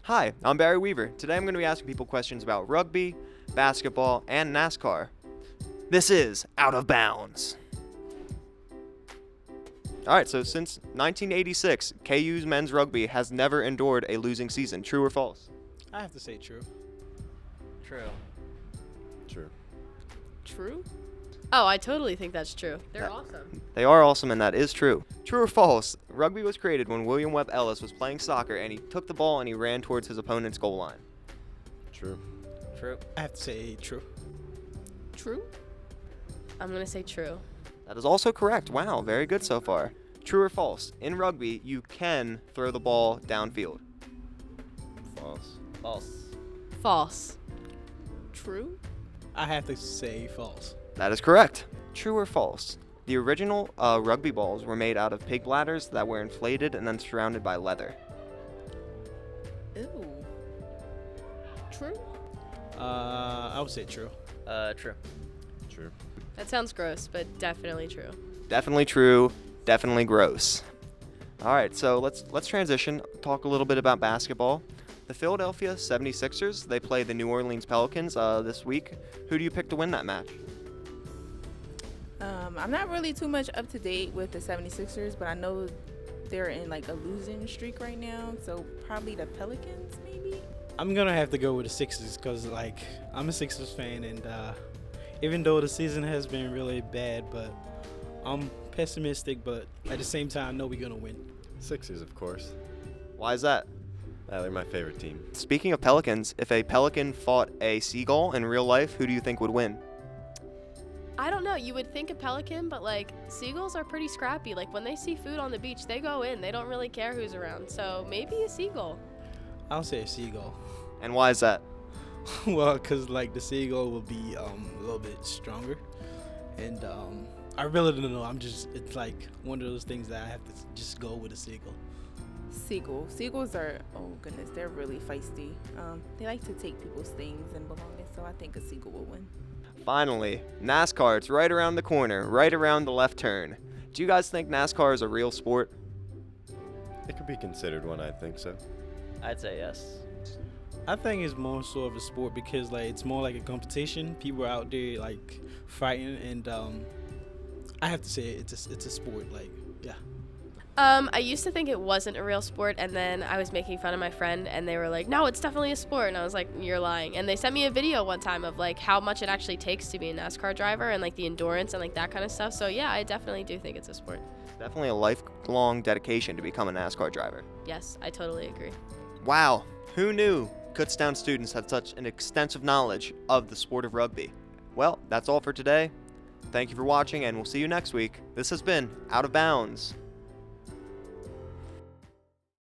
Hi, I'm Barry Weaver. Today I'm going to be asking people questions about rugby, basketball, and NASCAR. This is Out of Bounds. Alright, so since 1986, KU's men's rugby has never endured a losing season. True or false? I have to say true. True. True. True? Oh, I totally think that's true. They're That- awesome. They are awesome, and that is true. True or false? Rugby was created when William Webb Ellis was playing soccer and he took the ball and he ran towards his opponent's goal line. True. True. I have to say true. True? I'm gonna say true. That is also correct. Wow, very good so far. True or false? In rugby, you can throw the ball downfield. False. False. False. True? I have to say false. That is correct. True or false? The original rugby balls were made out of pig bladders that were inflated and then surrounded by leather. Ew. True? I would say true. True. True. That sounds gross, but definitely true. Definitely true. Definitely gross. All right, so let's transition. Talk a little bit about basketball. The Philadelphia 76ers, they play the New Orleans Pelicans this week. Who do you pick to win that match? I'm not really too much up to date with the 76ers, but I know they're in like a losing streak right now, so probably the Pelicans maybe. I'm gonna have to go with the Sixers because I'm a Sixers fan, and even though the season has been really bad, but I'm pessimistic. But at the same time, I know we're gonna win. Sixers, of course. Why is that? They're my favorite team. Speaking of pelicans, if a pelican fought a seagull in real life, who do you think would win? I don't know. You would think a pelican, but like seagulls are pretty scrappy. Like when they see food on the beach, they go in. They don't really care who's around. So maybe a seagull. I'll say a seagull. And why is that? Well, because like the seagull will be a little bit stronger, and I really don't know. It's like one of those things that I have to just go with a seagull. Seagulls are, oh goodness, they're really feisty. They like to take people's things and belongings, so I think a seagull will win. Finally, NASCAR, it's right around the corner, right around the left turn. Do you guys think NASCAR is a real sport? It could be considered one, I think so. I'd say yes. I think it's more so of a sport because like it's more like a competition. People are out there like fighting, and I have to say it's a sport. Like yeah. I used to think it wasn't a real sport, and then I was making fun of my friend, and they were like, no, it's definitely a sport. And I was like, you're lying. And they sent me a video one time of like how much it actually takes to be a NASCAR driver and like the endurance and like that kind of stuff. So yeah, I definitely do think it's a sport. Definitely a lifelong dedication to become a NASCAR driver. Yes, I totally agree. Wow, who knew Kutztown students had such an extensive knowledge of the sport of rugby? Well, that's all for today. Thank you for watching, and we'll see you next week. This has been Out of Bounds.